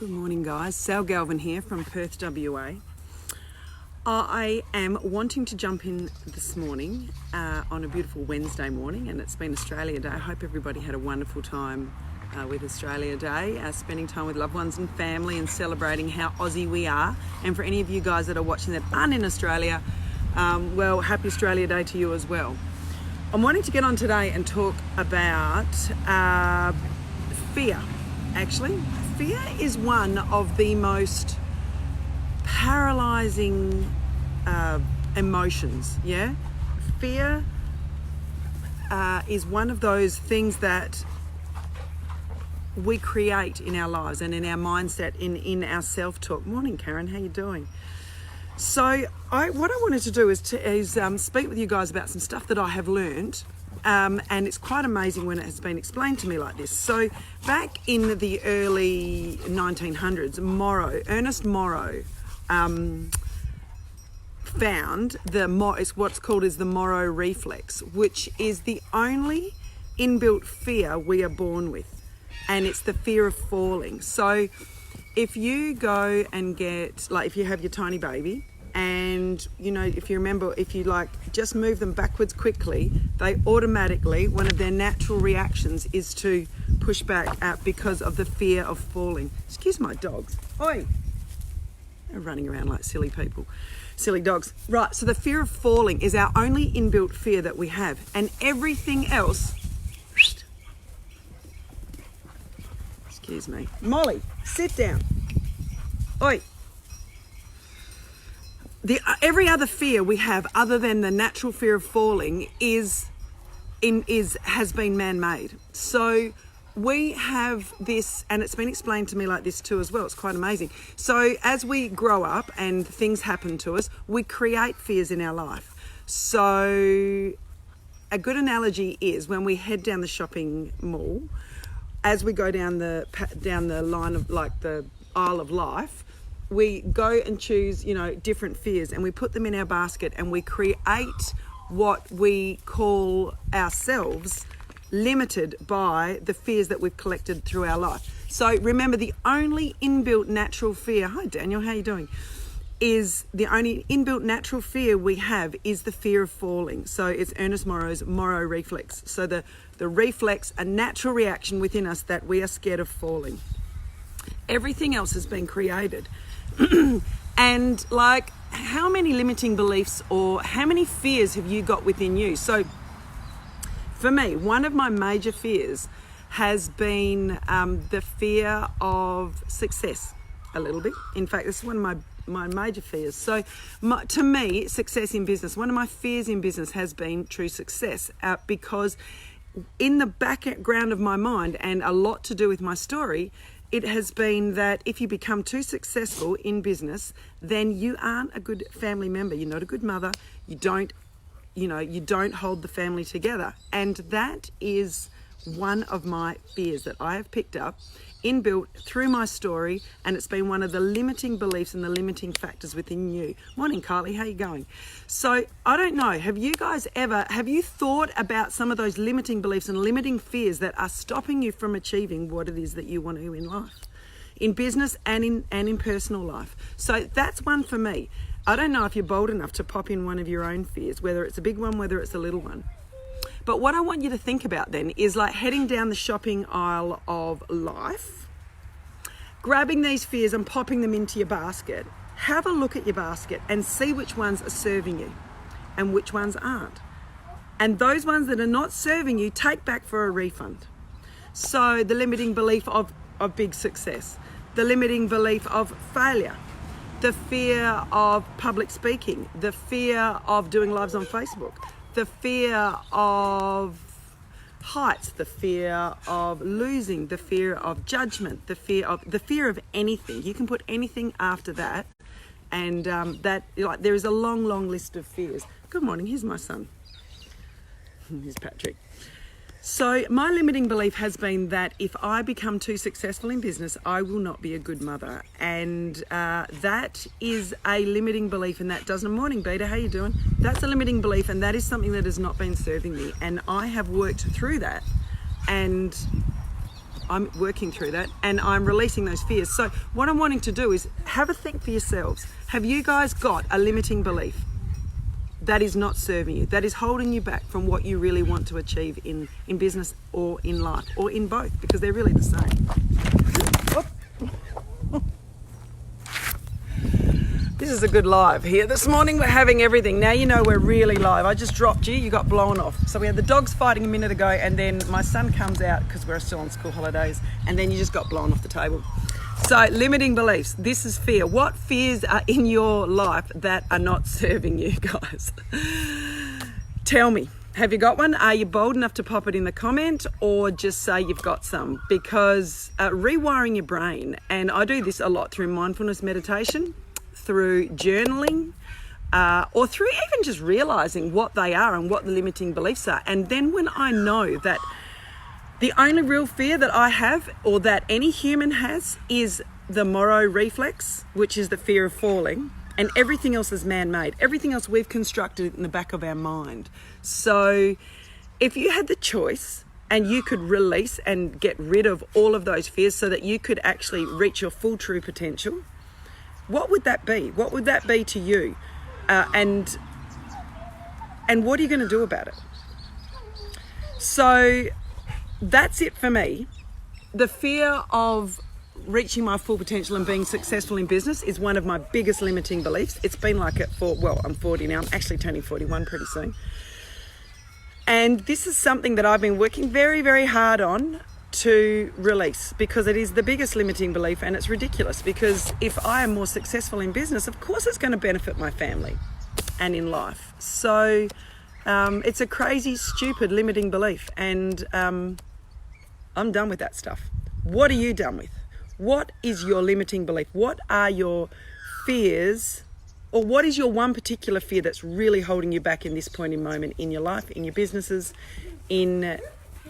Good morning, guys. Sal Galvin here from Perth, WA. I am wanting to jump in this morning on a beautiful Wednesday morning, and it's been Australia Day. I hope everybody had a wonderful time with Australia Day, spending time with loved ones and family and celebrating how Aussie we are. And for any of you guys that are watching that aren't in Australia, well, happy Australia Day to you as well. I'm wanting to get on today and talk about fear, actually. Fear is one of the most paralyzing emotions, yeah? Fear is one of those things that we create in our lives and in our mindset, in our self-talk. Morning, Karen, how you doing? So what I wanted to do is speak with you guys about some stuff that I have learned. And it's quite amazing when it has been explained to me like this. So back in the early 1900s, Ernest Morrow found it's what's called the Morrow reflex, which is the only inbuilt fear we are born with, and it's the fear of falling. So if you go and if you have your tiny baby, and if you remember, if you just move them backwards quickly, they automatically, one of their natural reactions is to push back out because of the fear of falling. Excuse my dogs. Oi! They're running around like silly people. Silly dogs. Right, so the fear of falling is our only inbuilt fear that we have, and everything else... Excuse me. Molly, sit down. Oi! Every other fear we have, other than the natural fear of falling, has been man-made. So we have this, and it's been explained to me like this too as well. It's quite amazing. So as we grow up and things happen to us, we create fears in our life. So a good analogy is when we head down the shopping mall, as we go down the line of the aisle of life, we go and choose, different fears, and we put them in our basket, and we create what we call ourselves limited by the fears that we've collected through our life. So remember, the only inbuilt natural fear, hi Daniel, how you doing? The only inbuilt natural fear we have is the fear of falling. So it's Ernest Morrow's Morrow reflex. So the reflex, a natural reaction within us that we are scared of falling. Everything else has been created. And how many limiting beliefs or how many fears have you got within you? So for me, one of my major fears has been the fear of success, a little bit. In fact, this is one of my major fears. So to me, success in business, one of my fears in business has been true success, because in the background of my mind, and a lot to do with my story, it has been that if you become too successful in business, then you aren't a good family member. You're not a good mother. You don't hold the family together. And that is one of my fears that I have picked up, inbuilt through my story, and it's been one of the limiting beliefs and the limiting factors within you. Morning, Kylie, how you going? So I don't know, have you thought about some of those limiting beliefs and limiting fears that are stopping you from achieving what it is that you want to in life, in business and in personal life? So that's one for me. I don't know if you're bold enough to pop in one of your own fears, whether it's a big one, whether it's a little one. But what I want you to think about then is heading down the shopping aisle of life, grabbing these fears and popping them into your basket. Have a look at your basket and see which ones are serving you and which ones aren't. And those ones that are not serving you, take back for a refund. So the limiting belief of big success, the limiting belief of failure, the fear of public speaking, the fear of doing lives on Facebook, the fear of heights, the fear of losing, the fear of judgment, the fear of anything. You can put anything after that, and there is a long list of fears. Good morning, here's my son. Here's Patrick. So my limiting belief has been that if I become too successful in business, I will not be a good mother. And that is a limiting belief, and that doesn't... Morning, Beta, how you doing? That's a limiting belief, and that is something that has not been serving me. And I have worked through that, and I'm working through that, and I'm releasing those fears. So what I'm wanting to do is have a think for yourselves. Have you guys got a limiting belief that is not serving you, that is holding you back from what you really want to achieve in business or in life, or in both, because they're really the same? This is a good live here. This morning we're having everything. Now you know we're really live. I just dropped you, you got blown off. So we had the dogs fighting a minute ago, and then my son comes out because we're still on school holidays, and then you just got blown off the table. So limiting beliefs, this is fear. What fears are in your life that are not serving you, guys? Tell me, have you got one? Are you bold enough to pop it in the comment, or just say you've got some? Because rewiring your brain, and I do this a lot through mindfulness meditation, through journaling, or through even just realizing what they are and what the limiting beliefs are. And then when I know that the only real fear that I have, or that any human has, is the Moro reflex, which is the fear of falling, and everything else is man-made. Everything else we've constructed in the back of our mind. So if you had the choice and you could release and get rid of all of those fears so that you could actually reach your full true potential, what would that be? What would that be to you? And what are you going to do about it? So that's it for me. The fear of reaching my full potential and being successful in business is one of my biggest limiting beliefs. It's been like it for, well, I'm 40 now. I'm actually turning 41 pretty soon. And this is something that I've been working very, very hard on to release, because it is the biggest limiting belief, and it's ridiculous, because if I am more successful in business, of course it's going to benefit my family and in life. So it's a crazy, stupid limiting belief, and I'm done with that stuff. What are you done with? What is your limiting belief? What are your fears, or what is your one particular fear that's really holding you back in this point in moment in your life, in your businesses, in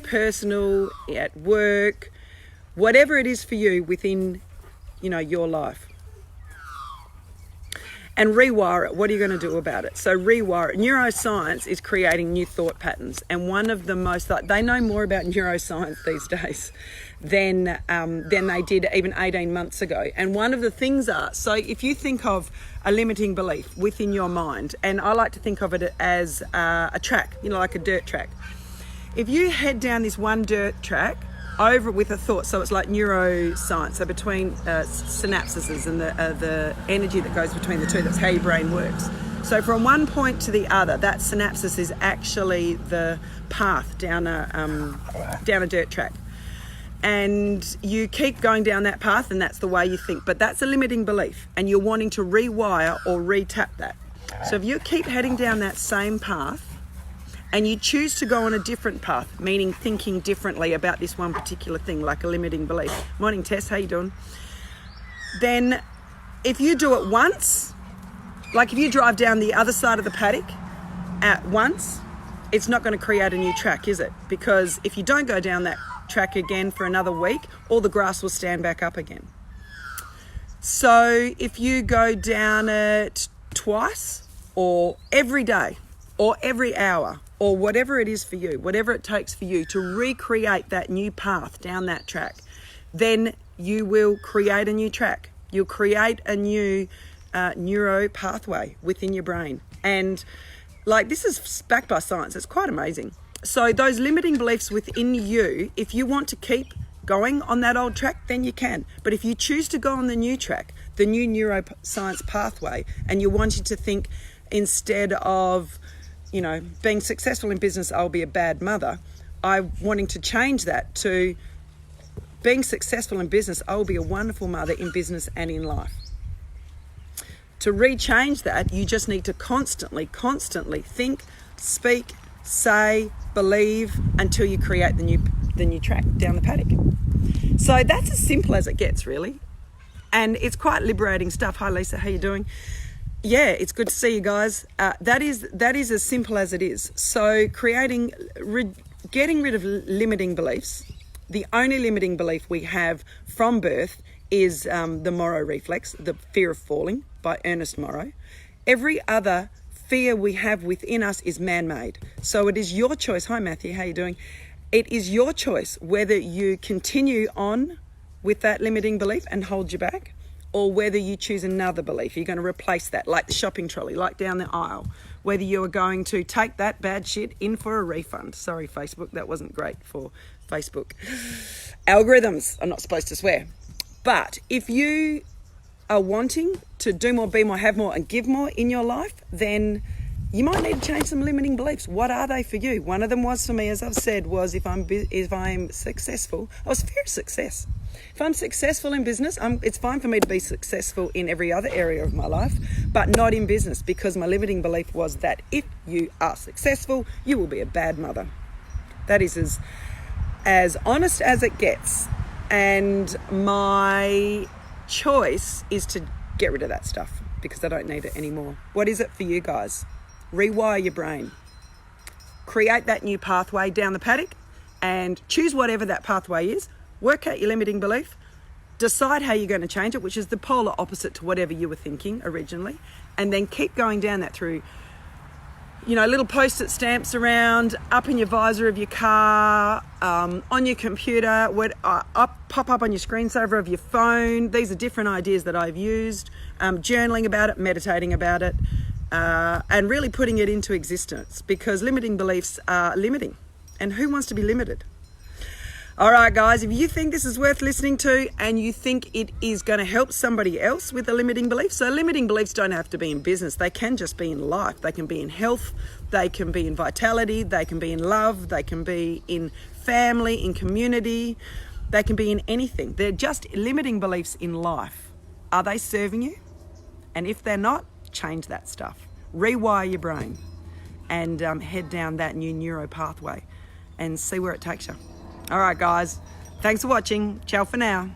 personal, at work, whatever it is for you within, your life? And rewire it. What are you going to do about it? So rewire it. Neuroscience is creating new thought patterns, and one of the most, they know more about neuroscience these days than they did even 18 months ago. And one of the things are, so if you think of a limiting belief within your mind, and I like to think of it as a track, like a dirt track. If you head down this one dirt track over with a thought, so it's like neuroscience, so between synapses and the energy that goes between the two, that's how your brain works. So from one point to the other, that synapsis is actually the path down a dirt track. And you keep going down that path, and that's the way you think. But that's a limiting belief, and you're wanting to rewire or re-tap that. So if you keep heading down that same path, and you choose to go on a different path, meaning thinking differently about this one particular thing, like a limiting belief. Morning, Tess, how you doing? Then if you do it once, like if you drive down the other side of the paddock at once, it's not going to create a new track, is it? Because if you don't go down that track again for another week, all the grass will stand back up again. So if you go down it twice, or every day, or every hour, or whatever it is for you, whatever it takes for you to recreate that new path down that track, then you will create a new track. You'll create a new neuro pathway within your brain. And this is backed by science. It's quite amazing. So those limiting beliefs within you, if you want to keep going on that old track, then you can. But if you choose to go on the new track, the new neuroscience pathway, and you want to think, instead of being successful in business, I'll be a bad mother, I'm wanting to change that to being successful in business, I'll be a wonderful mother in business and in life. To rechange that, you just need to constantly think, speak, say, believe, until you create the new track down the paddock. So that's as simple as it gets, really. And it's quite liberating stuff. Hi Lisa, how you doing? Yeah, it's good to see you guys. That is as simple as it is. So getting rid of limiting beliefs. The only limiting belief we have from birth is the Moro reflex, the fear of falling, by Ernest Morrow. Every other fear we have within us is man-made. So it is your choice. Hi Matthew, how you doing? It is your choice whether you continue on with that limiting belief and hold you back, or whether you choose another belief. You're going to replace that, like the shopping trolley, like down the aisle. Whether you are going to take that bad shit in for a refund. Sorry, Facebook, that wasn't great for Facebook. Algorithms, I'm not supposed to swear. But if you are wanting to do more, be more, have more, and give more in your life, then you might need to change some limiting beliefs. What are they for you? One of them was for me, as I've said, was if I'm successful, I was fear of success. If I'm successful in business, it's fine for me to be successful in every other area of my life, but not in business, because my limiting belief was that if you are successful, you will be a bad mother. That is as honest as it gets. And my choice is to get rid of that stuff because I don't need it anymore. What is it for you guys? Rewire your brain. Create that new pathway down the paddock and choose whatever that pathway is. Work out your limiting belief. Decide how you're going to change it, which is the polar opposite to whatever you were thinking originally. And then keep going down that through, little post-it stamps around, up in your visor of your car, on your computer, pop up on your screensaver of your phone. These are different ideas that I've used. Journaling about it, meditating about it, and really putting it into existence, because limiting beliefs are limiting. And who wants to be limited? All right, guys, if you think this is worth listening to and you think it is going to help somebody else with a limiting belief, so limiting beliefs don't have to be in business. They can just be in life. They can be in health. They can be in vitality. They can be in love. They can be in family, in community. They can be in anything. They're just limiting beliefs in life. Are they serving you? And if they're not, change that stuff. Rewire your brain and head down that new neuro pathway and see where it takes you. All right, guys. Thanks for watching. Ciao for now.